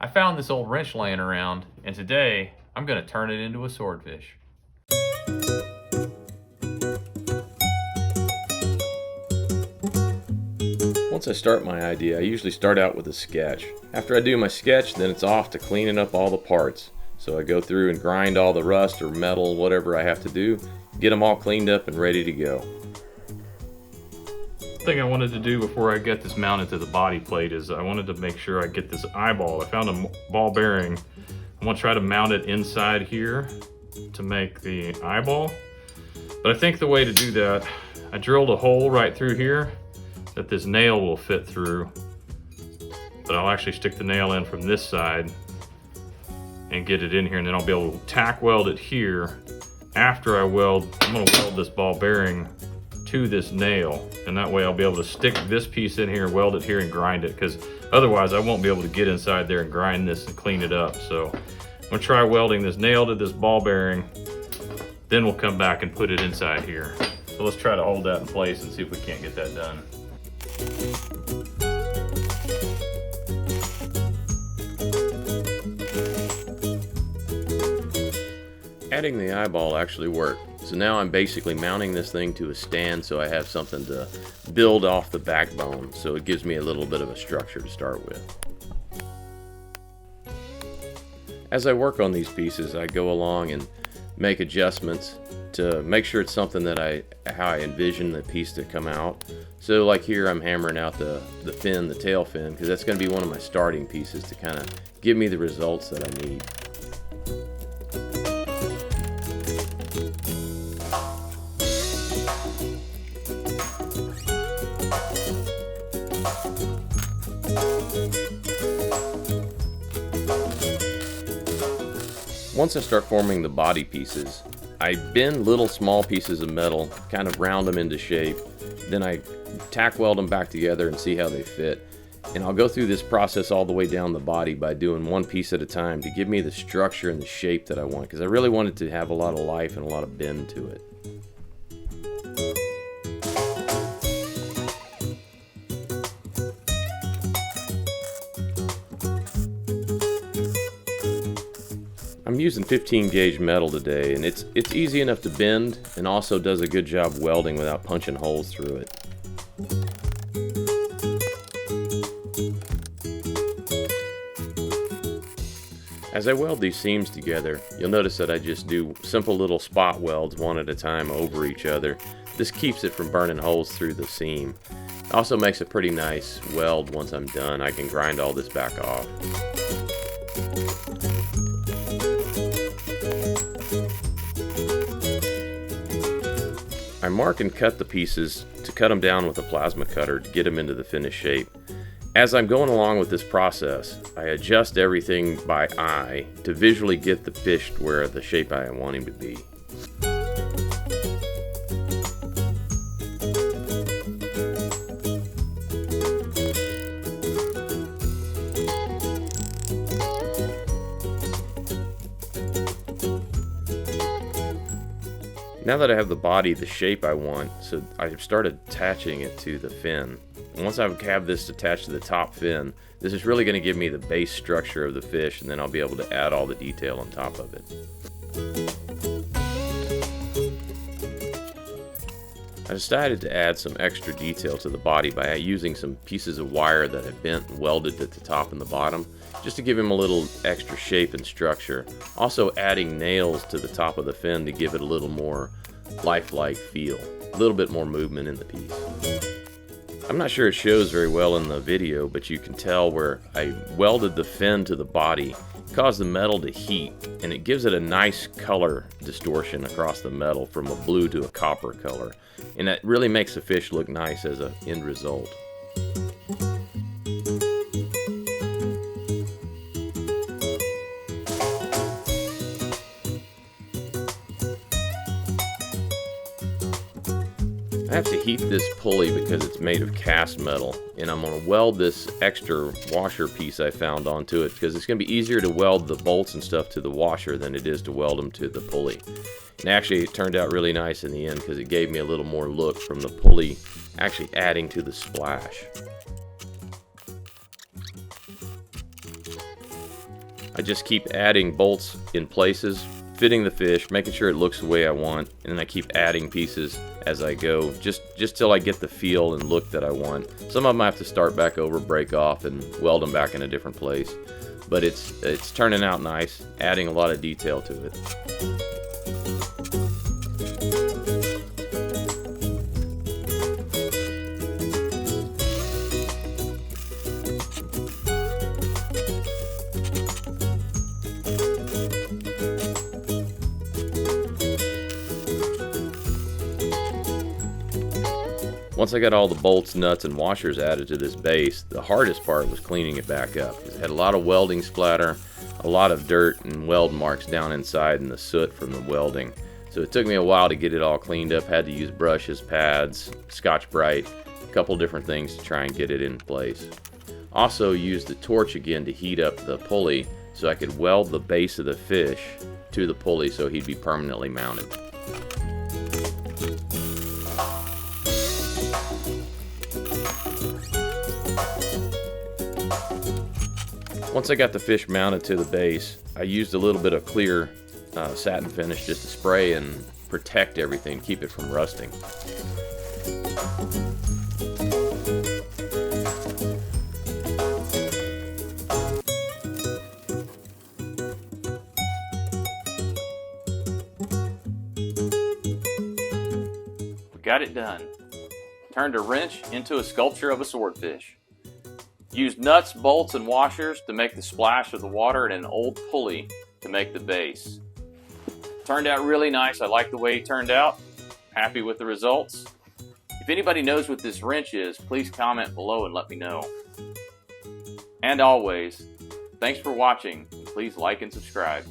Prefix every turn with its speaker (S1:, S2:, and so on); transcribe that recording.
S1: I found this old wrench laying around, and today I'm going to turn it into a swordfish.
S2: Once I start my idea, I usually start out with a sketch. After I do my sketch, then it's off to cleaning up all the parts. So I go through and grind all the rust or metal, whatever I have to do, get them all cleaned up and ready to go.
S3: The thing I wanted to do before I get this mounted to the body plate is I wanted to make sure I get this eyeball. I found a ball bearing. I'm gonna try to mount it inside here to make the eyeball. But I think the way to do that, I drilled a hole right through here that this nail will fit through. But I'll actually stick the nail in from this side and get it in here, and then I'll be able to tack weld it here. After I weld, I'm gonna weld this ball bearing to this nail, and that way I'll be able to stick this piece in here, weld it here, and grind it, because otherwise I won't be able to get inside there and grind this and clean it up. So I'm gonna try welding this nail to this ball bearing, then we'll come back and put it inside here. So let's try to hold that in place and see if we can't get that done.
S2: Adding the eyeball actually worked. So now I'm basically mounting this thing to a stand so I have something to build off the backbone, so it gives me a little bit of a structure to start with. As I work on these pieces, I go along and make adjustments to make sure it's something that how I envision the piece to come out. So like here I'm hammering out the fin, the tail fin, because that's going to be one of my starting pieces to kind of give me the results that I need. Once I start forming the body pieces, I bend little small pieces of metal, kind of round them into shape, then I tack weld them back together and see how they fit. And I'll go through this process all the way down the body by doing one piece at a time to give me the structure and the shape that I want, because I really want it to have a lot of life and a lot of bend to it. I'm using 15 gauge metal today, and it's easy enough to bend and also does a good job welding without punching holes through it. As I weld these seams together, you'll notice that I just do simple little spot welds one at a time over each other. This keeps it from burning holes through the seam. It also makes a pretty nice weld once I'm done. I can grind all this back off. I mark and cut the pieces to cut them down with a plasma cutter to get them into the finished shape. As I'm going along with this process, I adjust everything by eye to visually get the fish where the shape I want him to be. Now that I have the body the shape I want, so I've started attaching it to the fin. And once I have this attached to the top fin, this is really going to give me the base structure of the fish, and then I'll be able to add all the detail on top of it. I decided to add some extra detail to the body by using some pieces of wire that I bent and welded at the top and the bottom, just to give him a little extra shape and structure. Also adding nails to the top of the fin to give it a little more lifelike feel, a little bit more movement in the piece. I'm not sure it shows very well in the video, but you can tell where I welded the fin to the body, caused the metal to heat, and it gives it a nice color distortion across the metal from a blue to a copper color. And that really makes the fish look nice as an end result. I have to heat this pulley because it's made of cast metal, and I'm going to weld this extra washer piece I found onto it because it's going to be easier to weld the bolts and stuff to the washer than it is to weld them to the pulley. And actually it turned out really nice in the end because it gave me a little more look from the pulley actually adding to the splash. I just keep adding bolts in places, fitting the fish, making sure it looks the way I want, and then I keep adding pieces as I go, just till I get the feel and look that I want. Some of them I have to start back over, break off, and weld them back in a different place. But it's turning out nice, adding a lot of detail to it. Once I got all the bolts, nuts, and washers added to this base, the hardest part was cleaning it back up. It had a lot of welding splatter, a lot of dirt and weld marks down inside and the soot from the welding. So it took me a while to get it all cleaned up. Had to use brushes, pads, Scotch-Brite, a couple different things to try and get it in place. Also used the torch again to heat up the pulley so I could weld the base of the fish to the pulley so he'd be permanently mounted. Once I got the fish mounted to the base, I used a little bit of clear satin finish just to spray and protect everything, keep it from rusting.
S1: We got it done. Turned a wrench into a sculpture of a swordfish. Used nuts, bolts, and washers to make the splash of the water and an old pulley to make the base. Turned out really nice. I like the way it turned out. Happy with the results. If anybody knows what this wrench is, please comment below and let me know. And always, thanks for watching. Please like and subscribe.